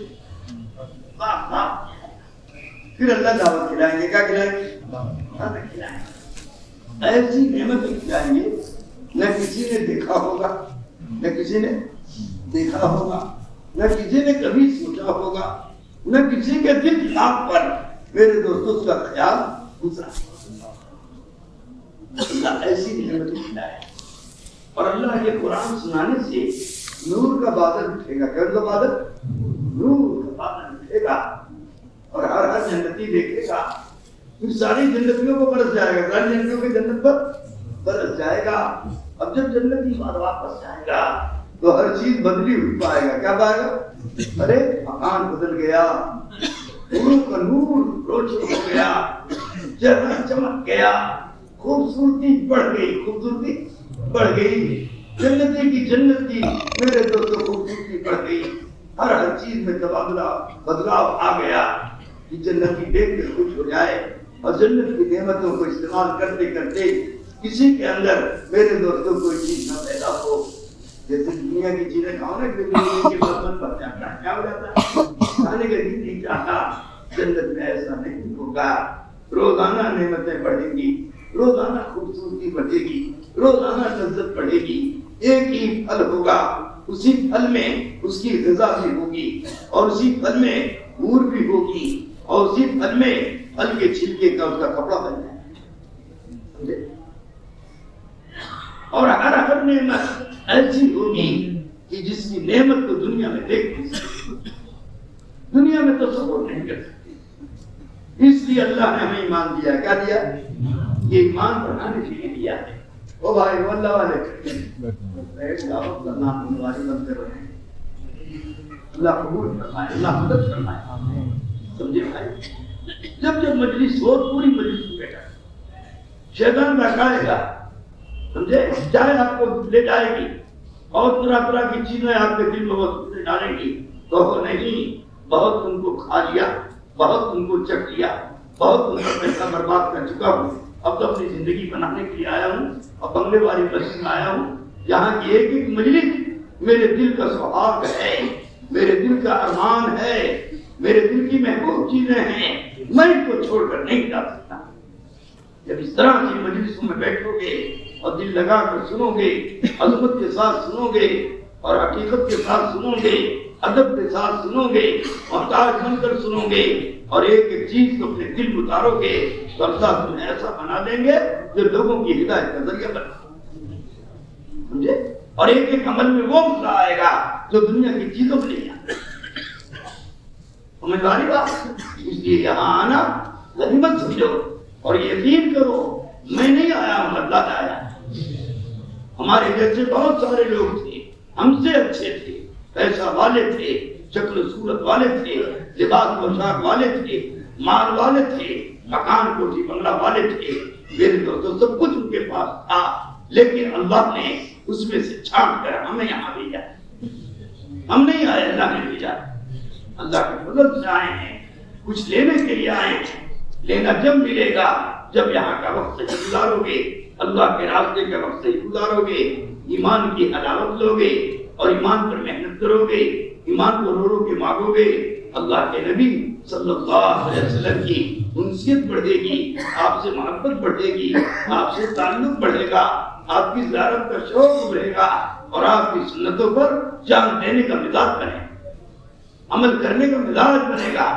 واہ واہ۔ پھر اللہ دعوت کھلائیں گے۔ کیا کھلائیں گے؟ کھانا کھلائیں گے، ایسی نعمت کھلائیں گے نہ کسی نے دیکھا ہوگا، نہ کسی نے دیکھا ہوگا، نہ کسی نے کبھی سوچا ہوگا، نہ کسی کے دل پر میرے دوستوں اس کا خیال گزرا۔ اللہ ایسی نعمت کھلائے اور اللہ یہ قرآن سنانے سے نور کا بادل اٹھے گا۔ کون کا بادل؟ نور کا بادل اٹھے گا اور ہر جنتی دیکھے گا، پھر ساری جنتیوں کو برس جائے گا، ساری جنتیوں کی جنت پر برس جائے گا. اب جب جنتی بار واپس جائے گا تو ہر چیز بدلی ہوئی پائے گا. کیا پائے گا؟ ارے مکان بدل گیا, نوروں کا نور روشن ہو گیا, چہرہ چمک گیا, خوبصورتی بڑھ گئی, خوبصورتی بڑھ گئی. جنتی کی جنتی میرے دوستوں خوبصورتی بڑھ گئی. ہر چیز میں تبادلہ بدلاؤ آ گیا کہ جنتی دیکھ کے خوش ہو جائے اور جنت کی نعمتوں کو استعمال کرتے کرتے کسی کے اندر میرے دوستوں کوئی چیز نہ پیدا ہو. جیسے دنیا کی چیزیں کھاؤ نا کہ دنیا کے برتن پر جاتا ہے, کیا ہو جاتا ہے, کھانے کا دل نہیں چاہتا. جنت میں ایسا نہیں ہوگا. روزانہ نعمتیں بڑھیں گی, روزانہ خوبصورتی بڑھے گی, روزانہ لذت بڑھے گی. ایک ہی پھل ہوگا, اسی پھل میں اس کی غذا بھی ہوگی اور اسی پھل میں حور بھی ہوگی اور اسی پھل میں پھل کے چھلکے کا اس کا کپڑا بن جائے گا. اور ہر نعمت ایسی ہوگی کہ جس کی نعمت کو دنیا میں دیکھ نہیں سکتی, دنیا میں تصور نہیں کر سکتی. اس لیے اللہ نے ہمیں ایمان دیا. کیا دیا؟ یہ ایمان بڑھانے کے لیے دیا ہے. او بھائی وہ اللہ والے دعوت کا نام ہماری بند کر رہے ہیں. اللہ قبول فرمائے, اللہ مدد فرمائے. سمجھے بھائی, جب جب مجلس ہو پوری مجلس میں بیٹھا شیطان بہکائے گا, سمجھے, چاہے آپ کو لے جائے گی اور طرح طرح کی چیزیں آپ کے دل میں ڈالیں گی. تو نہیں, بہت ان کو کھا لیا, بہت ان کو چکھ لیا, بہت ان کا پیسہ برباد کر چکا ہوں. اب تو اپنی زندگی بنانے کے لیے آیا ہوں, اب بنگلے والی مسجد میں آیا ہوں جہاں کی ایک ایک مجلس میرے دل کا سہاگ ہے, میرے دل کا ارمان ہے, میرے دل کی محبوب چیزیں ہیں, میں ان کو چھوڑ کر نہیں جا سکتا. جب اس طرح کی مجلسوں میں بیٹھو گے اور دل لگا کر سنو گے, عظمت کے ساتھ سنو گے اور حقیقت کے ساتھ سنو گے, ادب کے ساتھ سنو گے, محتاج بن کر سنو گے اور ایک ایک چیز کو اپنے دل میں اتارو گے تو اللہ تمہیں ایسا بنا دیں گے جو لوگوں کی ہدایت کا ذریعہ بنے. سمجھے, اور ایک ایک عمل میں وہ مزہ آئے گا جو دنیا کی چیزوں میں نہیں آتا. سمجھداری بات. اس لیے یہاں آنا غنیمت سمجھو اور یقین کرو میں نہیں آیا ہوں, اللہ آیا. ہمارے جیسے بہت سارے لوگ تھے, ہم سے اچھے تھے, پیسہ والے تھے, شکل صورت والے تھے, لباس پوشاک والے تھے, مال والے تھے, مکان کوٹھی بنگلہ والے تھے. میرے دوستوں سب کچھ ان کے پاس تھا, لیکن اللہ نے اس میں سے چھانٹ کر ہمیں یہاں بھیجا. ہم نہیں آئے, اللہ نے بھیجا. اللہ کے فضل سے آئے ہیں, کچھ لینے کے لیے آئے ہیں. لینا جب ملے گا جب یہاں کا وقت صحیح گزارو گے, اللہ کے راستے کا وقت صحیح گزارو گے, ایمان کی حلاوت لو گے اور ایمان پر محنت کرو گے, ایمان کو رو رو کے مانگو گے. اللہ کے نبی صلی اللہ علیہ وسلم کی انسیت بڑھے گی, آپ سے محبت بڑھے گی, آپ سے تعلق بڑھے گا, آپ کی زیارت کا شوق بڑھے گا اور آپ کی سنتوں پر جان دینے کا مزاج بنے گا, عمل کرنے کا مزاج بنے گا.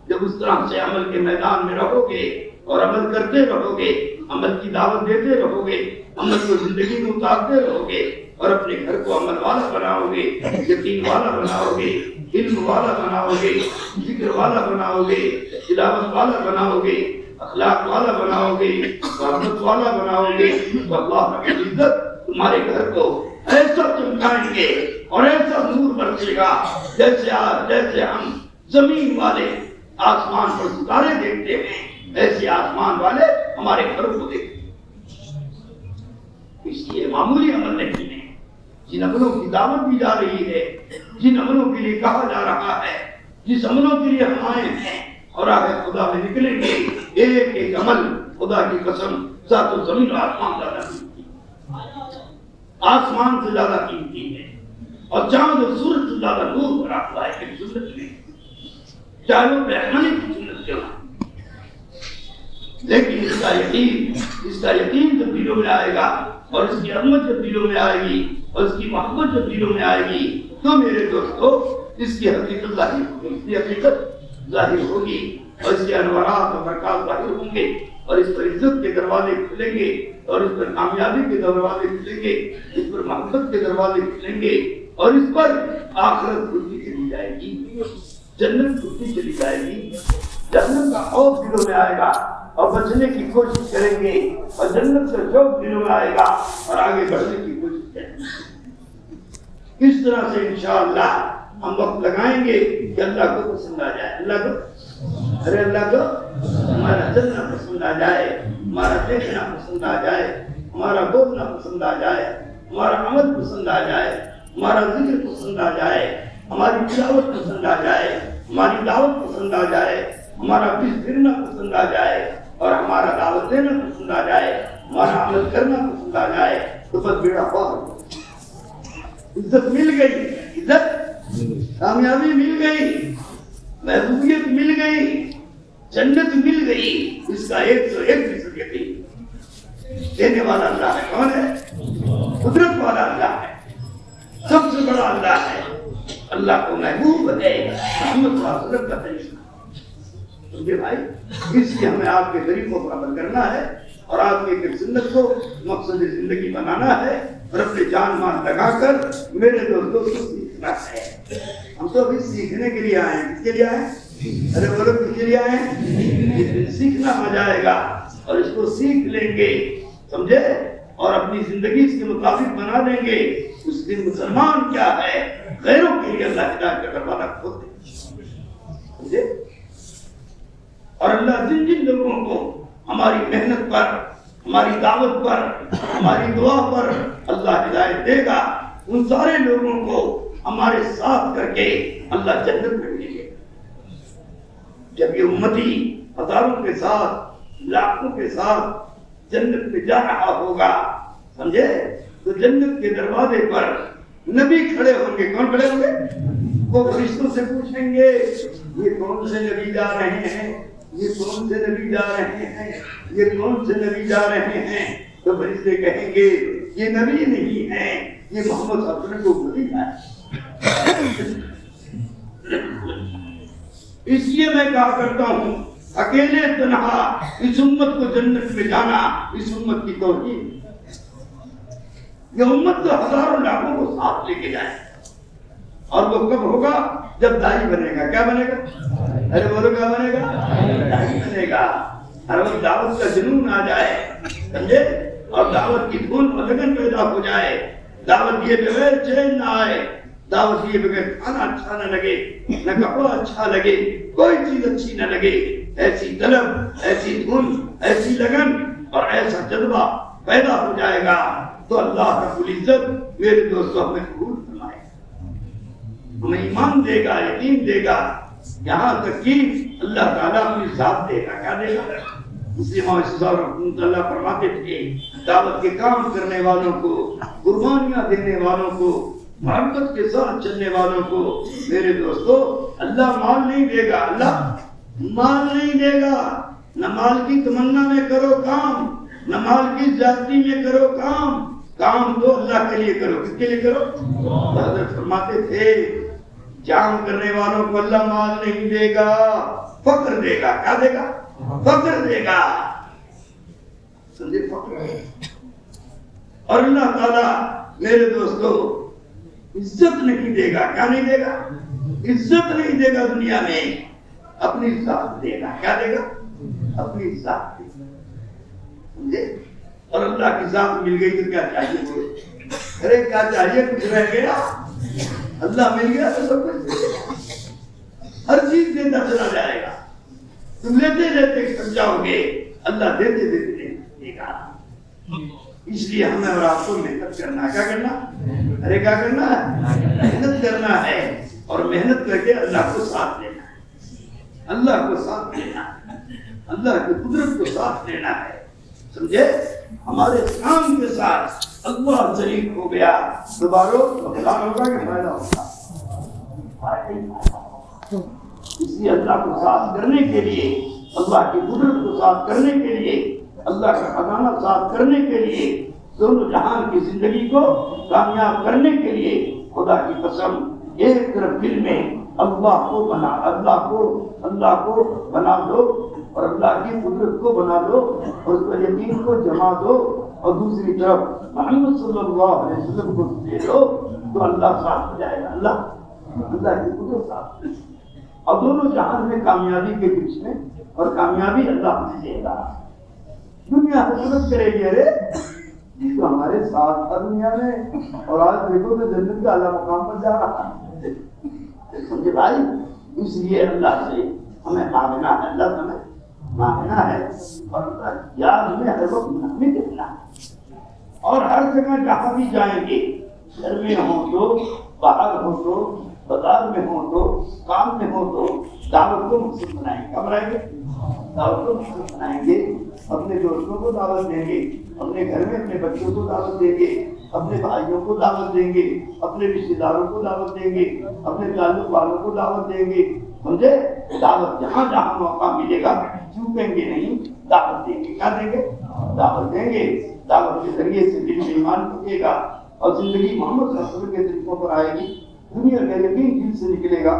جب اس طرح سے عمل کے میدان میں رہو گے اور عمل کرتے رہو گے, عمل کی دعوت دیتے رہو گے, عمل کو زندگی میں اتارتے رہو گے اور اپنے گھر کو عمل والا بناؤ گے, یقین والا بناؤ گے, علم والا بناؤ گے, ذکر والا بناؤ گے, تلاوت والا بناؤ گے, اخلاق والا بناؤ گے, رحمت والا بناؤ گے, تو اللہ رب العزت تمہارے گھر کو ایسا چمکائیں گے اور ایسا نور برسے گا جیسے ہم زمین والے آسمان پر ستارے دیکھتے ہیں, ایسے آسمان والے ہمارے گھروں کو دیکھتے ہیں. اس لیے معمولی عمل نہیں ہے. جن عملوں کی دعوت دی جا رہی ہے, جن عملوں کے لیے کہا جا رہا ہے, جس عملوں کے لیے ہم آئے ہیں اور آگے خدا میں نکلیں گے, ایک ایک عمل خدا کی قسم ذات و زمین و آسمان زیادہ قیمتی, آسمان سے زیادہ قیمتی ہے اور چاند اور سورج سے زیادہ نور بھرا ہوا ہے کہ سنت میں چاہے وہ رحمانی کی سنت کیوں نہ. لیکن اس کا یقین جب دلوں میں آئے گا اور اس کی عظمت جب دلوں میں آئے گی اور اس کی محبت جب دلوں میں آئے گی تو میرے دوستو اس کی حقیقت ظاہر ہوگی, اس کی حقیقت ظاہر ہوگی اور اس کے انوارات اور برکات ظاہر ہوں گے اور اس پر عزت کے دروازے کھلیں گے اور اس پر کامیابی کے دروازے کھلیں گے, اس پر محبت کے دروازے کھلیں گے اور اس پر آخرت کھلتی چلی جائے گی, جنت کھلتی چلی جائے گی, جہنم کا خوف دلوں میں آئے گا اور بچنے کی کوشش کریں گے اور جنت سے شوق دلوں میں آئے گا اور آگے بڑھنے کی کوشش کریں گے۔ اس طرح سے انشاءاللہ ہم وقت لگائیں گے کہ اللہ کو پسند آ جائے، اللہ کو، ارے اللہ کو ہمارا چلنا پسند آ جائے، ہمارا دیکھنا پسند آ جائے، ہمارا بولنا پسند آ جائے، ہمارا عمل پسند آ جائے، ہمارا ذکر پسند آ جائے، ہماری تلاوت پسند آ جائے، ہماری دعوت پسند آ جائے، ہمارا پھرنا پسند آ جائے اور ہمارا دعوت دینا پسند آ جائے، ہمارا عمل کرنا پسند آ جائے، تو بس بیڑا پار ہو، عزت مل گئی، عزت کامیابی مل گئی، محبوبیت مل گئی، جنت مل گئی۔ اس کا 101% یقین، دینے والا اللہ ہے، کون ہے؟ قدرت والا اللہ ہے، سب سے بڑا اللہ ہے، اللہ کو محبوب ہے، محمد صلی اللہ علیہ وسلم کا طریقہ، سمجھے بھائی؟ اس لیے ہمیں آپ کے طریقوں پر عمل کرنا ہے اور آپ کی سنت کو مقصد زندگی بنانا ہے اور اپنے جان مال لگا کر میرے دوستوں کو سیکھنا ہے۔ ہم تو ابھی سیکھنے کے لیے آئے ہیں، کس کے لیے آئے ہیں؟ ارے بولو کس کے لیے آئے ہیں؟ سیکھنا ہو جائے گا اور اس کو سیکھ لیں گے، سمجھے، اور اپنی زندگی اس کے مطابق بنا دیں گے۔ اس دن مسلمان کیا ہے، غیروں کے لیے اللہ ہدایت کا دروازہ کھول دے، سمجھے؟ اور اللہ جن جن لوگوں کو ہماری محنت پر، ہماری دعوت پر، ہماری دعا پر اللہ ہدایت دے گا، ان سارے لوگوں کو ہمارے ساتھ کر کے اللہ جنت میں لے گے۔ جب یہ امتی ہزاروں کے ساتھ، لاکھوں کے ساتھ جنت میں جا رہا ہوگا، سمجھے، تو جنت کے دروازے پر نبی کھڑے ہوں گے۔ کون کھڑے ہوں گے؟ وہ فرشتوں سے پوچھیں گے یہ کون سے نبی جا رہے ہیں، یہ کون سے نبی جا رہے ہیں، یہ کون سے نبی جا رہے ہیں؟ تو فرشتے کہیں گے یہ نبی نہیں ہے، یہ محمد صلی اللہ علیہ وسلم کو ولی ہے۔ اس لیے میں کہا کرتا ہوں اکیلے تنہا اس امت کو جنت میں جانا اس امت کی توہین۔ یہ امت تو ہزاروں لاکھوں کو ساتھ لے کے جائے، اور وہ کب ہوگا؟ جب داعی بنے گا۔ کیا بنے گا؟ ارے بولو کیا بنے گا؟ داعی بنے گا، اور وہ دعوت کا جنون آ جائے، سمجھے، اور دعوت کی دھن اور لگن پیدا ہو جائے، دعوت یہ بغیر چین نہ آئے، دعوت یہ بغیر کھانا اچھا نہ لگے، نہ کپڑا اچھا لگے، کوئی چیز اچھی نہ لگے، ایسی طلب، ایسی دھن، ایسی لگن اور ایسا جذبہ پیدا ہو جائے گا تو اللہ رب العزت میرے دوستوں ہمیں قبول فرمائے، ہمیں ایمان دے گا، یقین دے گا، یہاں تک کہ اللہ تعالیٰ اپنی ذات دے گا۔ کیا دے گا؟ اس لیے رحمۃ اللہ فرماتے تھے دعوت کے کام کرنے والوں کو، قربانیاں دینے والوں کو، محبت کے ساتھ چلنے والوں کو میرے دوستو اللہ مال نہیں دے گا، اللہ مال نہیں دے گا۔ نہ مال کی تمنا میں کرو کام، نہ مال کی زیادتی میں کرو کام، کام تو اللہ کے لیے کرو۔ کس کے لیے کرو؟ حضرت فرماتے تھے جام کرنے والوں کو اللہ مال نہیں دے گا، فقر دے گا۔ کیا دے گا؟ فقر دے گا، سمجھے، فقر۔ اور اللہ تعالیٰ میرے دوستو عزت نہیں دے گا۔ کیا نہیں دے گا؟ عزت نہیں دے گا دنیا میں، اپنی ذات دے گا۔ کیا دے گا؟ اپنی ذات دے گا، سمجھے۔ اور اللہ کی ذات مل گئی تو کیا چاہیے؟ ارے کیا چاہیے؟ کچھ رہ گیا؟ اللہ مل گیا تو سب کچھ، ہر چیز دیتا چلا جائے گا۔ تم لیتے لیتے تھک جاؤ گے، اللہ دیتے دیتے دے گا۔ اس لیے ہمیں اور آپ کو محنت کرنا ہے۔ کیا کرنا؟ ارے کیا کرنا ہے؟ محنت کرنا ہے، اور محنت کر کے اللہ کو ساتھ دینا ہے، اللہ کو ساتھ دینا ہے، اللہ کی قدرت کو ساتھ دینا ہے، سمجھے۔ ہمارے کام کے ساتھ اللہ شریک ہو گیا دوبارہ نقصان ہوگا کہ فائدہ ہوگا؟ اس لیے اللہ کو ساتھ کرنے کے لیے، اللہ کی قدرت کو ساتھ کرنے کے لیے، اللہ کا خزانہ صاف کرنے کے لیے، دونوں جہان کی زندگی کو کامیاب کرنے کے لیے خدا کی قسم ایک طرف دل میں اللہ کو بنا دو اور اللہ کی قدرت کو بنا دو اور اس پر یقین کو جما دو، اور دوسری طرف محمد صلی اللہ علیہ وسلم کو دے دو تو اللہ صاف ہو جائے گا، اللہ کی قدرت صاف۔ اور دونوں جہان میں کامیابی کے بیچ میں، اور کامیابی اللہ ہمیں دے گا۔ دنیا حسرت کرے گی ارے یہ تو ہمارے ساتھ تھا دنیا میں، اور آج دیکھو تو جنت کا اعلیٰ مقام پر جا رہا ہے۔ سمجھے بھائی، اس لیے اللہ سے ہمیں مانگنا ہے، اللہ سے ہمیں مانگنا ہے، اور یاد ہمیں ہر وقت ہمیں دینا ہے۔ اور ہر جگہ جہاں بھی جائیں گے، گھر میں ہو تو، باہر ہو تو، بازار میں ہو تو، کام میں ہو تو، دعوت کو مقصد بنائیں گے۔ کب بنائیں گے؟ دعوت کو مقصد بنائیں گے، اپنے دوستوں کو دعوت دیں گے، اپنے گھر میں اپنے بچوں کو دعوت دیں گے، اپنے بھائیوں کو دعوت دیں گے، اپنے رشتے داروں کو دعوت دیں گے، اپنے تعلق والوں کو دعوت دیں گے۔ سمجھے؟ دعوت جہاں جہاں موقع ملے گا چوکیں گے نہیں، دعوت دیں گے۔ کیا دیں گے؟ دعوت دیں گے۔ دعوت کے ذریعے سے دل میں ایمان پکے گا، اور زندگی محمد صلی اللہ علیہ وسلم کے طریقوں پر آئے گی۔ دنیا کا یقین دل سے نکلے گا،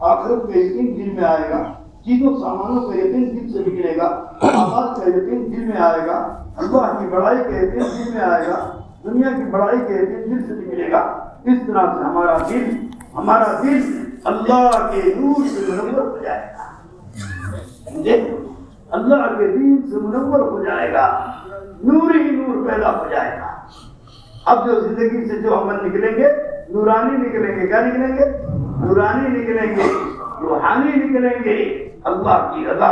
آخرت کا یقین دل میں آئے گا، چیزوں سامانوں کا یقین دل سے نکلے گا، آواز کا یقین دل میں آئے گا، اللہ کی بڑائی کا یقین دل میں آئے گا، دنیا کی بڑائی کا یقین دل سے نکلے گا۔ اس طرح سے ہمارا دل اللہ کے نور سے منور ہو جائے گا۔ اللہ کے دین سے منور ہو جائے گا، نور ہی نور پیدا ہو جائے گا۔ اب جو زندگی سے جو عمل نکلیں گے نورانی نکلیں گے۔ کیا نکلیں گے؟ نورانی نکلیں گے، روحانی نکلیں گے، اللہ کی رضا